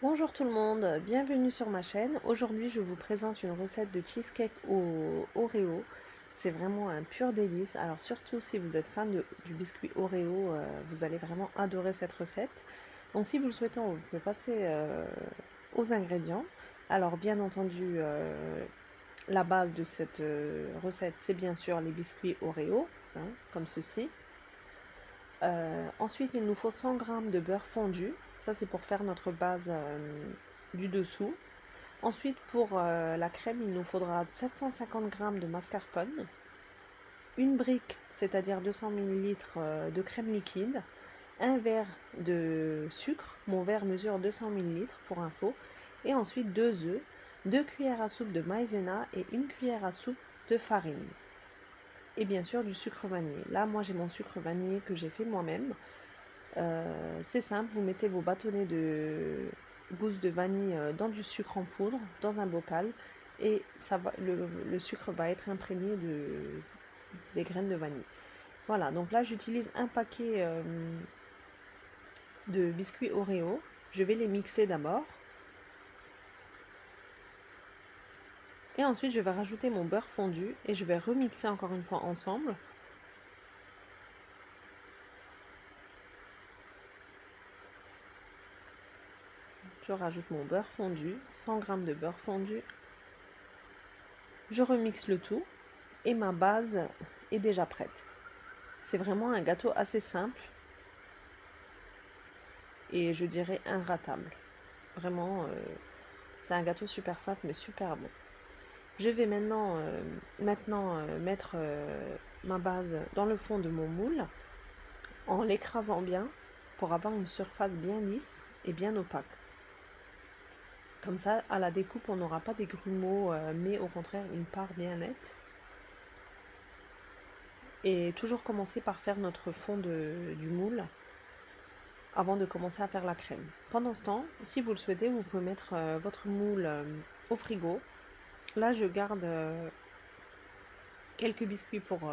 Bonjour tout le monde, bienvenue sur ma chaîne. Aujourd'hui je vous présente une recette de cheesecake au Oreo. C'est vraiment un pur délice. Alors surtout si vous êtes fan du biscuit Oreo, vous allez vraiment adorer cette recette. Donc si vous le souhaitez, vous pouvez passer aux ingrédients. Alors bien entendu, la base de cette recette, c'est bien sûr les biscuits Oreo, hein, comme ceci. Ensuite, il nous faut 100 g de beurre fondu. Ça, c'est pour faire notre base du dessous. Ensuite, pour la crème, il nous faudra 750 g de mascarpone, une brique, c'est-à-dire 200 ml de crème liquide, un verre de sucre. Mon verre mesure 200 ml pour info. Et ensuite 2 œufs, 2 cuillères à soupe de maïzena et une cuillère à soupe de farine. Et bien sûr du sucre vanillé. Là, moi, j'ai mon sucre vanillé que j'ai fait moi-même. C'est simple, vous mettez vos bâtonnets de gousse de vanille dans du sucre en poudre, dans un bocal, et le sucre va être imprégné des graines de vanille. Voilà, donc là j'utilise un paquet de biscuits Oreo. Je vais les mixer d'abord. Et ensuite je vais rajouter mon beurre fondu et je vais remixer encore une fois ensemble. Je rajoute mon beurre fondu, 100 g de beurre fondu. Je remixe le tout et ma base est déjà prête. C'est vraiment un gâteau assez simple et je dirais inratable. Vraiment, c'est un gâteau super simple mais super bon. Je vais maintenant, mettre ma base dans le fond de mon moule en l'écrasant bien pour avoir une surface bien lisse et bien opaque. Comme ça, à la découpe, on n'aura pas des grumeaux, mais au contraire une part bien nette. Et toujours commencer par faire notre fond du moule avant de commencer à faire la crème. Pendant ce temps, si vous le souhaitez, vous pouvez mettre votre moule au frigo. Là, je garde quelques biscuits pour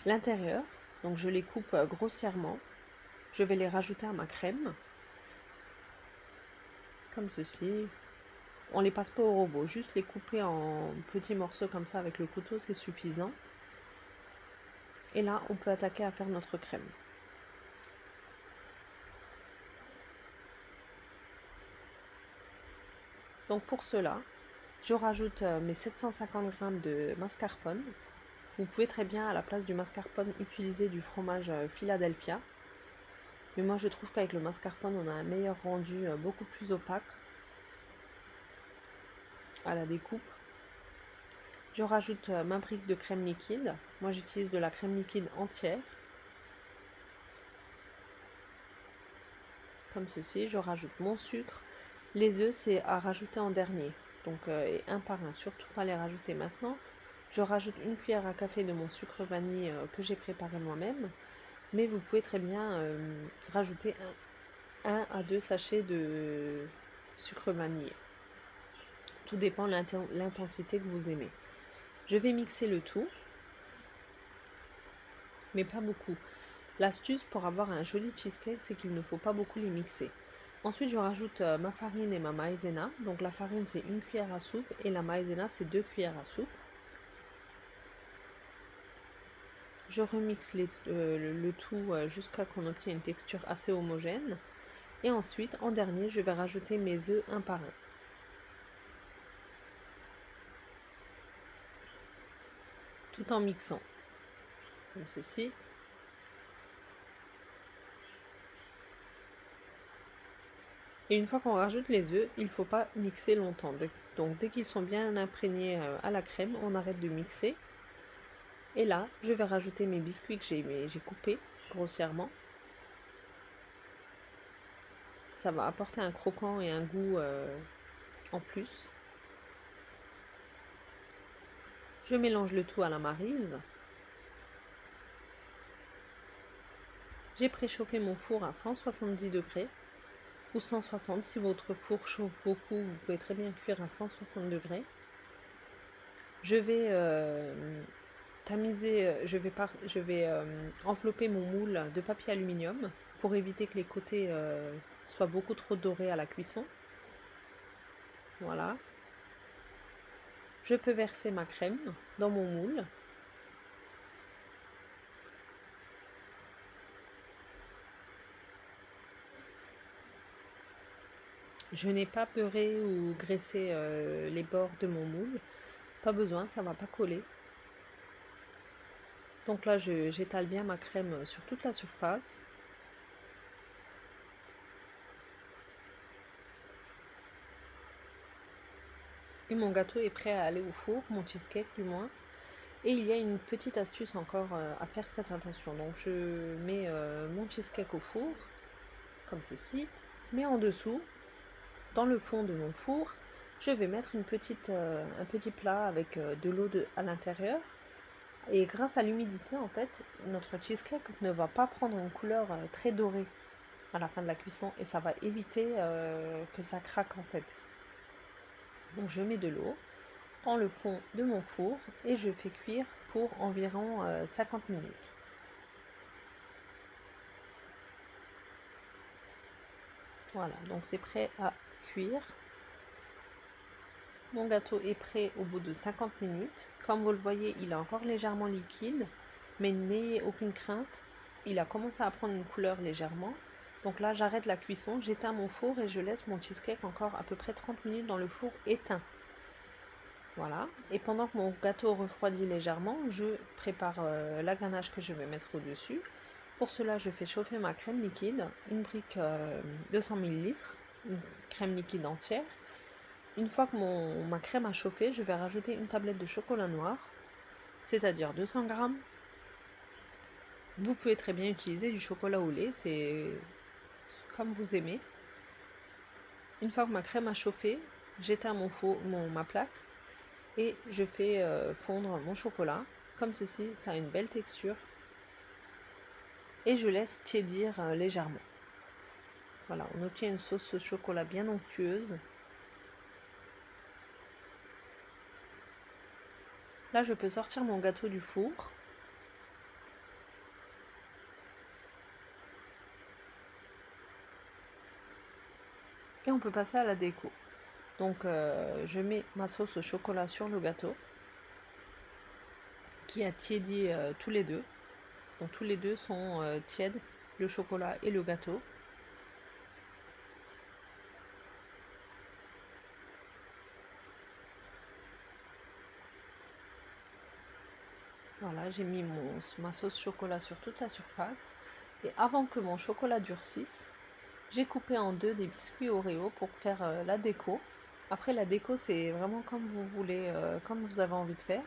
l'intérieur. Donc, je les coupe grossièrement. Je vais les rajouter à ma crème. Comme ceci. On ne les passe pas au robot, juste les couper en petits morceaux comme ça avec le couteau, c'est suffisant. Et là, on peut attaquer à faire notre crème. Donc pour cela, je rajoute mes 750 g de mascarpone. Vous pouvez très bien, à la place du mascarpone, utiliser du fromage Philadelphia. Mais moi, je trouve qu'avec le mascarpone, on a un meilleur rendu, beaucoup plus opaque à la découpe. Je rajoute ma brique de crème liquide. Moi, j'utilise de la crème liquide entière. Comme ceci. Je rajoute mon sucre. Les œufs, c'est à rajouter en dernier. Donc, et un par un. Surtout pas les rajouter maintenant. Je rajoute une cuillère à café de mon sucre vanille que j'ai préparé moi-même. Mais vous pouvez très bien rajouter 1 à 2 sachets de sucre vanille. Tout dépend de l'intensité que vous aimez. Je vais mixer le tout, mais pas beaucoup. L'astuce pour avoir un joli cheesecake, c'est qu'il ne faut pas beaucoup les mixer. Ensuite, je rajoute ma farine et ma maïzena. Donc la farine, c'est une cuillère à soupe et la maïzena, c'est 2 cuillères à soupe. Je remixe le tout jusqu'à qu'on obtienne une texture assez homogène. Et ensuite, en dernier, je vais rajouter mes œufs un par un. Tout en mixant, comme ceci. Et une fois qu'on rajoute les œufs, il ne faut pas mixer longtemps. Donc dès qu'ils sont bien imprégnés à la crème, on arrête de mixer. Et là, je vais rajouter mes biscuits que j'ai coupés grossièrement. Ça va apporter un croquant et un goût en plus. Je mélange le tout à la maryse. J'ai préchauffé mon four à 170 degrés ou 160. Si votre four chauffe beaucoup, vous pouvez très bien cuire à 160 degrés. Je vais tamiser, je vais envelopper mon moule de papier aluminium pour éviter que les côtés soient beaucoup trop dorés à la cuisson. Voilà. Je peux verser ma crème dans mon moule. Je n'ai pas beurré ou graissé les bords de mon moule. Pas besoin, ça ne va pas coller. Donc là, j'étale bien ma crème sur toute la surface. Et mon gâteau est prêt à aller au four, mon cheesecake du moins. Et il y a une petite astuce encore à faire très attention. Donc je mets mon cheesecake au four, comme ceci. Mais en dessous, dans le fond de mon four, je vais mettre un petit plat avec de l'eau à l'intérieur. Et grâce à l'humidité, en fait, notre cheesecake ne va pas prendre une couleur très dorée à la fin de la cuisson. Et ça va éviter que ça craque, en fait. Donc je mets de l'eau dans le fond de mon four et je fais cuire pour environ 50 minutes. Voilà, donc c'est prêt à cuire. Mon gâteau est prêt au bout de 50 minutes. Comme vous le voyez, il est encore légèrement liquide, mais n'ayez aucune crainte. Il a commencé à prendre une couleur légèrement. Donc là, j'arrête la cuisson, j'éteins mon four et je laisse mon cheesecake encore à peu près 30 minutes dans le four éteint. Voilà, et pendant que mon gâteau refroidit légèrement, je prépare la ganache que je vais mettre au-dessus. Pour cela, je fais chauffer ma crème liquide, une brique 200 ml, une crème liquide entière. Une fois que ma crème a chauffé, je vais rajouter une tablette de chocolat noir, c'est-à-dire 200 g. Vous pouvez très bien utiliser du chocolat au lait, c'est comme vous aimez. Une fois que ma crème a chauffé, j'éteins ma plaque et je fais fondre mon chocolat. Comme ceci, ça a une belle texture. Et je laisse tiédir légèrement. Voilà, on obtient une sauce au chocolat bien onctueuse. Là, je peux sortir mon gâteau du four. Et on peut passer à la déco. Donc, je mets ma sauce au chocolat sur le gâteau, qui a tiédi tous les deux. Donc, tous les deux sont tièdes, le chocolat et le gâteau. Voilà, j'ai mis ma sauce chocolat sur toute la surface. Et avant que mon chocolat durcisse, j'ai coupé en deux des biscuits Oreo pour faire la déco. Après, la déco, c'est vraiment comme vous voulez, comme vous avez envie de faire.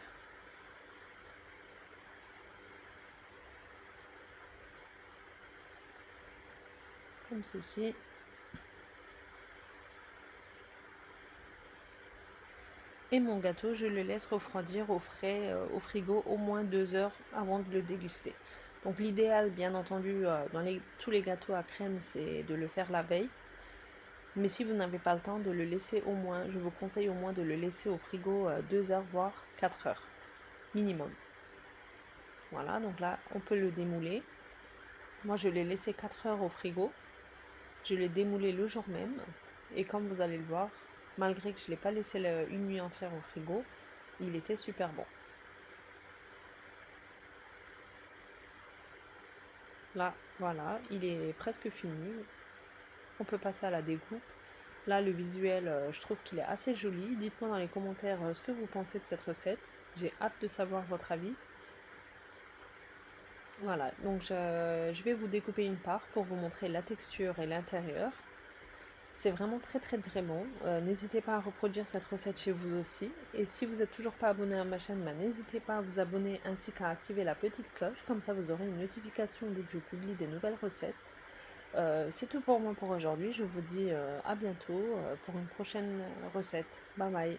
Comme ceci. Et mon gâteau, je le laisse refroidir au frais au frigo au moins 2 heures avant de le déguster. Donc l'idéal, bien entendu, dans tous les gâteaux à crème, c'est de le faire la veille. Mais si vous n'avez pas le temps, de le laisser au moins, je vous conseille au moins de le laisser au frigo 2 heures, voire 4 heures minimum. Voilà, donc là, on peut le démouler. Moi, je l'ai laissé 4 heures au frigo. Je l'ai démoulé le jour même. Et comme vous allez le voir, malgré que je ne l'ai pas laissé une nuit entière au frigo, il était super bon. Là, voilà, il est presque fini. On peut passer à la découpe. Là, le visuel, je trouve qu'il est assez joli. Dites-moi dans les commentaires ce que vous pensez de cette recette. J'ai hâte de savoir votre avis. Voilà, donc je vais vous découper une part pour vous montrer la texture et l'intérieur. C'est vraiment très très très bon. N'hésitez pas à reproduire cette recette chez vous aussi. Et si vous n'êtes toujours pas abonné à ma chaîne, n'hésitez pas à vous abonner ainsi qu'à activer la petite cloche. Comme ça vous aurez une notification dès que je publie des nouvelles recettes. C'est tout pour moi pour aujourd'hui. Je vous dis à bientôt pour une prochaine recette. Bye bye.